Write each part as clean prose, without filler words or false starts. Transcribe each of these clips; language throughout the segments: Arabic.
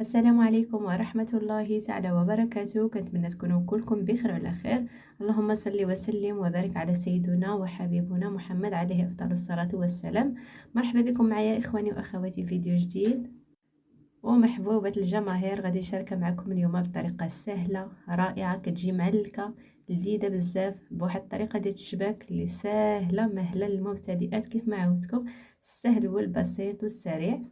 السلام عليكم ورحمة الله تعالى وبركاته. كنتمنى تكونوا كلكم بخير وعلى خير. اللهم صل وسلم وبارك على سيدنا وحبيبنا محمد عليه أفضل الصلاة والسلام. مرحبا بكم معايا إخواني وأخواتي في فيديو جديد. ومحبوبة الجماهير غادي نشارك معكم اليوم بطريقة سهلة رائعة كتجي معلكة لذيذة بزاف بواحد الطريقة ديال الشباك اللي سهلة مهلة للمبتدئات كيف ما عودتكم، السهل والبسيط والسريع.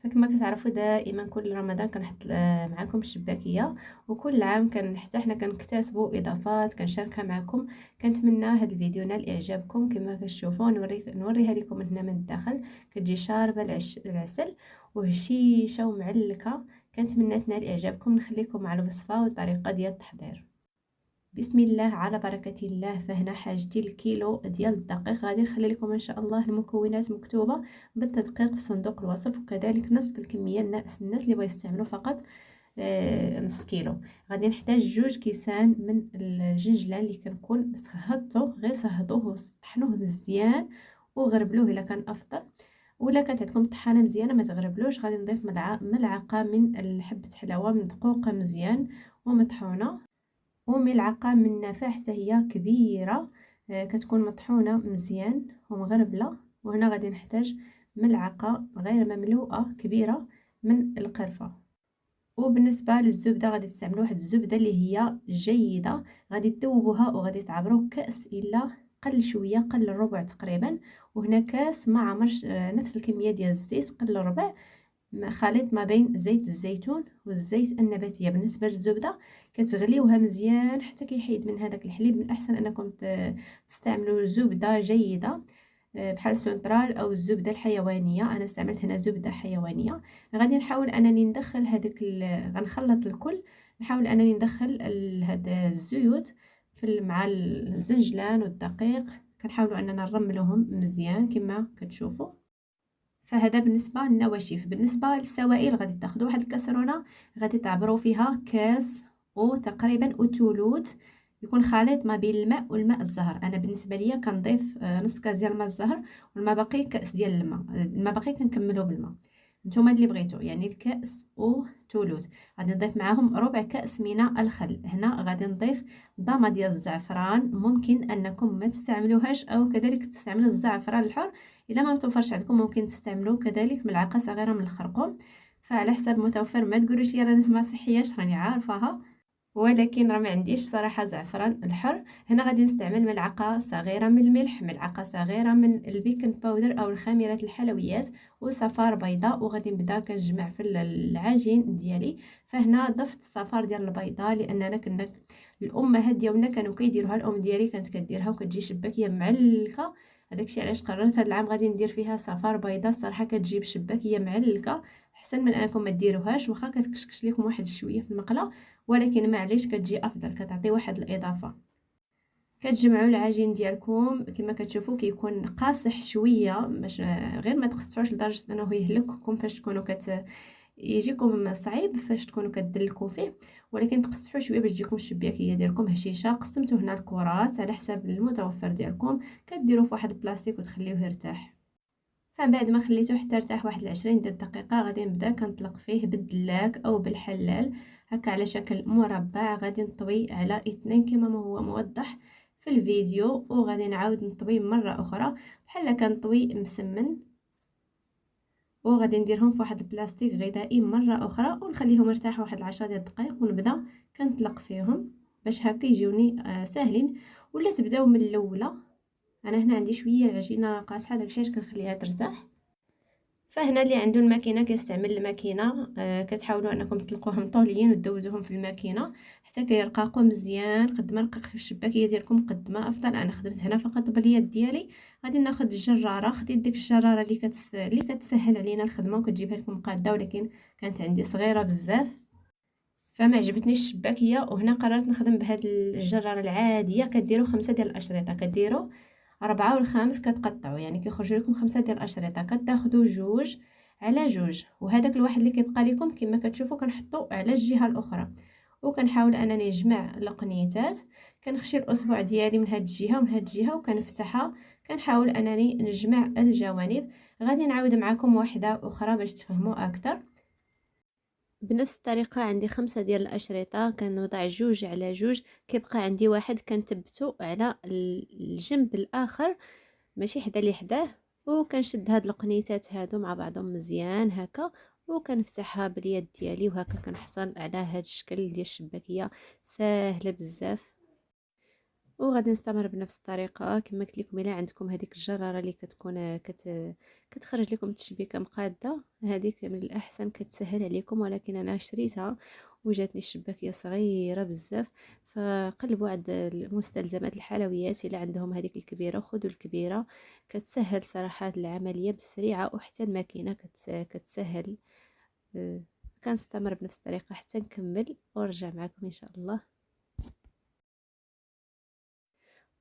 فكما كتعرفوا دائما كل رمضان كنحط معكم الشباكيه، وكل عام حتى حنا كنكتسبوا اضافات كنشاركها معكم. كنتمنى هذا الفيديو نال اعجابكم. كما كتشوفوا نوريها لكم من هنا من الداخل، كتجي شاربه العسل وهشيشه ومعلكه. كنتمنى تنال اعجابكم. نخليكم مع الوصفه والطريقه ديال التحضير. بسم الله على بركة الله. فهنا حاجتي الكيلو ديال الدقيق. غادي نخلي لكم ان شاء الله المكونات مكتوبه بالتدقيق في صندوق الوصف، وكذلك نصف الكميه الناس اللي بغا يستعملوا فقط نص كيلو. غادي نحتاج 2 كيسان من الجنجلان اللي كنكون صهدته، غير صهدوه وطحنوه مزيان وغربلوه الا كان افضل، ولا كانت عندكم طحانه مزيانه ما تغربلوش. غادي نضيف ملعقه من حبه حلاوه مدقوقه مزيان ومطحونه، وملعقه من النافع حتى هي كبيره كتكون مطحونه مزيان ومغربله. وهنا غادي نحتاج ملعقه غير مملوءه كبيره من القرفه. وبالنسبه للزبده غادي تستعملوا واحد الزبده اللي هي جيده، غادي تذوبوها وغادي تعبروا كاس الا قل شويه، قل الربع تقريبا. وهنا كاس ما عمرش نفس الكميه ديال الزيت، قل الربع، خليط ما بين زيت الزيتون والزيت النباتيه. بالنسبه للزبده كتغليوها مزيان حتى كيحيد من هذاك الحليب. من الاحسن انكم تستعملوا زبده جيده بحال سنترال او الزبده الحيوانيه. انا استعملت هنا زبده حيوانيه. غادي نحاول انني ندخل غنخلط الكل. نحاول انني ندخل هاد الزيوت مع الزنجلان والدقيق. كنحاولوا اننا نرملوهم مزيان كما كتشوفوا. فهذا بالنسبه للنواشف. بالنسبه للسوائل غادي تاخذوا واحد الكاسرونه، غادي تعبروا فيها كاس وتقريبا أتولوت، يكون خليط ما بين الماء والماء الزهر. انا بالنسبه ليا كنضيف نص كاس ديال الماء الزهر، والماء باقي كاس ديال الماء باقي كنكملو بالماء. نتوما اللي بغيتو، يعني الكاس وثلث. غادي نضيف معاهم ربع كاس من الخل. هنا غادي نضيف ضامه ديال الزعفران، ممكن انكم ما تستعملوهاش او كذلك تستعملوا الزعفران الحر. الا ما متوفرش عندكم ممكن تستعملوا كذلك ملعقه صغيره من الخرقوم، فعلى حسب متوفر. ما تقولوش يا راه ما صحياش، راني عارفاها، ولكن راه ما عنديش صراحه زعفران الحر. هنا غادي نستعمل ملعقه صغيره من الملح، ملعقه صغيره من البيكنج باودر او الخميره الحلويات، وصفار بيضاء. وغادي نبدا كنجمع في العجين ديالي. فهنا ضفت الصفار ديال البيضاء لاننا كنا الامهات ديالنا كانوا كيديروها. الام ديالي كانت كديرها وكتجي شباكيه معلكه. هداكشي علاش قررت هذا العام غادي ندير فيها صفار بيضاء. الصراحه كتجيب شباكيه معلكه احسن من انكم ما ديروهاش، واخا كتكشكش لكم واحد شويه في المقله، ولكن معليش كتجي افضل، كتعطي واحد الاضافه. كتجمعوا العجين ديالكم كما كتشوفوا كيكون قاصح شويه، باش غير ما تقصحوش لدرجه انه يهلككم فاش تكونوا يجيكم صعيب فاش تكونوا كتدلكوا فيه، ولكن تقصحوا شويه باش تجيكم الشباكيه ديالكم هشيشه. قسمتوا هنا الكرات على حسب المتوفر ديالكم، كديروا في واحد البلاستيك وتخليوه يرتاح. فبعد ما خليته حتى ارتاح واحد 20 دقيقه غادي نبدا كنطلق فيه بالدلاك او بالحلال هكا على شكل مربع. غادي نطوي على 2 كما ما هو موضح في الفيديو، وغادي نعاود نطوي مره اخرى بحال كنطوي مسمن. وغادي نديرهم في واحد البلاستيك غذائي مره اخرى ونخليهم يرتاحوا واحد 10 دقائق، ونبدا كنطلق فيهم باش هكا يجوني ساهلين. ولا تبداو من الاولى. انا هنا عندي شويه العجينه قاصحه داكشي علاش كنخليها ترتاح. فهنا اللي عنده الماكينه كيستعمل الماكينه. كتحاولوا انكم تطلقوهم طوليين وتدوزوهم في الماكينه حتى كيرقاقوا مزيان. قد ما رققتوا الشباكيه ديالكم قد ما افضل. انا خدمت هنا فقط باليد ديالي. غادي ناخذ الجراره. خديت ديك الجراره اللي كتسهل علينا الخدمه وكتجيبها لكم قاده، ولكن كانت عندي صغيره بزاف فما عجبتنيش الشباكيه. وهنا قررت نخدم بهاد الجراره العاديه. كديروا 5 ديال الاشرطه، كديروا 4 والخامس كتقطعوا، يعني كيخرج لكم 5 ديال الاشرطه. كتاخذوا 2 على 2، وهذاك الواحد اللي كيبقى لكم كما كتشوفوا كنحطوا على الجهه الاخرى. وكنحاول انني نجمع القنيتات. كنخشي الاصبع ديالي من هاد الجهه ومن هاد الجهه وكنفتحها. كنحاول انني نجمع الجوانب. غادي نعاود معكم واحده اخرى باش تفهموا اكثر. بنفس الطريقة عندي 5 ديال الأشرطة كنوضع جوج على جوج، كيبقى عندي واحد كنثبتو على الجنب الآخر ماشي حدا لي حداه، وكنشد هاد القنيتات هادو مع بعضهم مزيان هكا، وكنفتحها باليد ديالي، وهكا كنحصل على هاد الشكل ديال الشباكية ساهلة بزاف. وغادي نستمر بنفس الطريقه كما قلت لكم. الا عندكم هذيك الجراره اللي كتكون كتخرج لكم التشبيكه مقاده، هذيك من الاحسن كتسهل عليكم، ولكن انا شريتها وجاتني الشباكيه صغيره بزاف. فقلبوا عند المستلزمات الحلويات الا عندهم هذيك الكبيره خذوا الكبيره، كتسهل صراحه العمليه بسريعه، وحتى الماكينه كتسهل. كنستمر بنفس الطريقه حتى نكمل ونرجع معكم ان شاء الله.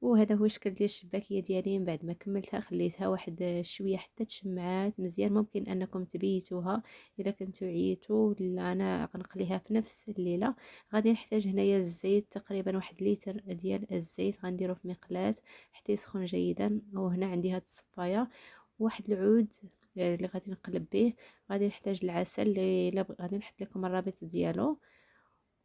وهذا هو الشكل ديال الشباكيه ديالي من بعد ما كملتها. خليتها واحد شويه حتى تشمعات مزيان. ممكن انكم تبيتوها الا كنتو عييتو، ولا انا غنقليها في نفس الليله. غادي نحتاج هنايا الزيت، تقريبا 1 لتر ديال الزيت غنديرو في مقلاة حتى يسخن جيدا. وهنا عندي هاد الصفايه، واحد العود اللي غادي نقلب به. غادي نحتاج العسل اللي غادي نحط لكم الرابط ديالو،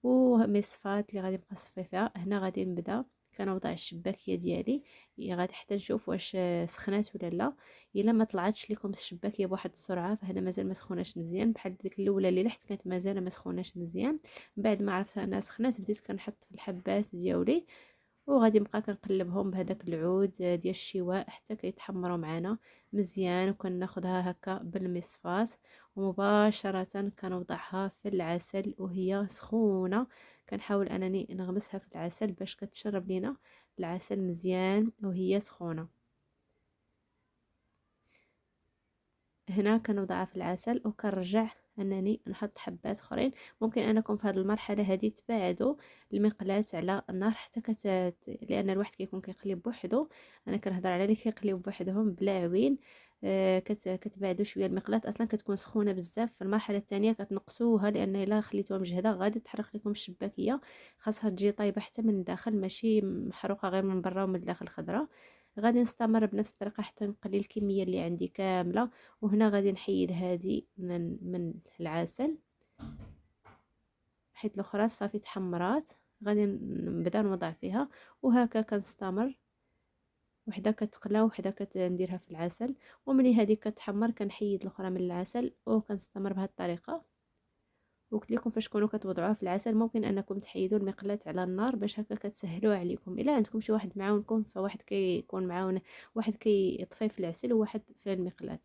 ومصفات اللي غادي نبقى نصفي هنا. غادي نبدا كنوضع الشباكيه ديالي، غادي حتى نشوف واش سخنات ولا لا. الا ما طلعتش لكم الشباكيه بواحد السرعه فهنا مازال ما سخوناش مزيان، بحال ديك الاولى اللي لحت كانت مازال ما سخوناش مزيان. من بعد ما عرفت انها سخنات بديت كنحط في الحبات ديالي، وغادي نبقى كنقلبهم بهذاك العود ديال الشواء حتى كيتحمروا معنا مزيان. وكناخذها هكا بالمصفات ومباشره كنوضعها في العسل وهي سخونه. كنحاول انني نغمسها في العسل باش كتشرب لينا العسل مزيان وهي سخونه. هنا كنوضعها في العسل وكنرجع انني نحط حبات اخرين. ممكن انكم في هذه المرحله هذه تبعدوا المقلاة على النار حتى لان الواحد كيكون كيقلي بوحدو. انا كنهضر على اللي كيقليو بوحدهم بلا عوين. كتبعدوا شويه المقلاة، اصلا كتكون سخونه بزاف. في المرحله الثانيه كتنقصوها، لان الا خليتوها مجهده غادي تحرق لكم الشباكيه. خاصها تجي طايبه حتى من الداخل، ماشي محروقه غير من برا ومن الداخل خضراء. غادي نستمر بنفس الطريقه حتى نقلي الكميه اللي عندي كامله. وهنا غادي نحيد هذه من العسل، حيت الاخرى صافي تحمرات. غادي نبدا نوضع فيها وهكا كنستمر، وحده كتقلى وحده كنديرها في العسل. وملي هذه كتحمر كنحيد الاخرى من العسل وكنستمر بهذه الطريقه. وقلت لكم فاش تكونوا كتوضعوها في العسل ممكن انكم تحيدوا المقلاة على النار باش هكا كتسهلوا عليكم. الا عندكم شي واحد معاونكم فواحد كيكون معاون، واحد كيطفي في العسل وواحد في المقلاة.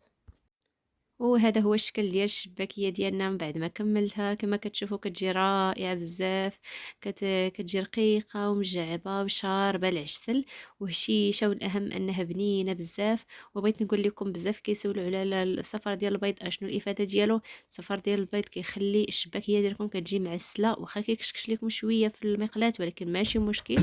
وهذا هو الشكل ديال الشباكيه ديالنا من بعد ما كملتها. كما كتشوفوا كتجي رائعه بزاف، كتجي رقيقه ومجعبه وشاربه العسل وهشيشه، والاهم انها بنينه بزاف. وبغيت نقول لكم بزاف كيسولوا على الصفر ديال البيض اشنو الافاده ديالو. الصفر ديال البيض كيخلي الشباكيه ديالكم كتجي معسله، واخا كيكشكش لكم شويه في المقلاة ولكن ماشي مشكل.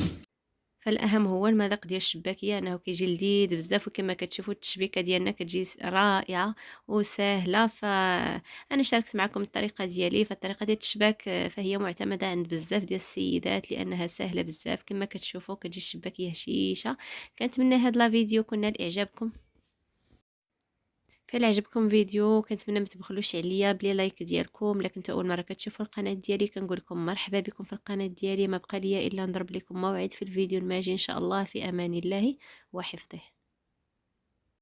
فالاهم هو المذاق ديال الشباكيه انه كيجي لذيذ بزاف. وكما كتشوفوا التشبيكه ديالنا كتجي رائعه وسهله. فانا شاركت معكم الطريقه ديالي. فالطريقه ديال التشباك فهي معتمده عند بزاف ديال السيدات لانها سهله بزاف. كما كتشوفوا كتجي الشباكيه هشيشه. كنتمنى هاد لا فيديو كنا لاعجابكم. فإلا عجبكم فيديو كنتمنى ما تبخلوش عليا بلي لايك ديالكم. الا كنتو اول مره كتشوفوا القناه ديالي كنقول لكم مرحبا بكم في القناه ديالي. ما بقى ليا الا نضرب لكم موعد في الفيديو الماجي ان شاء الله. في امان الله وحفظه.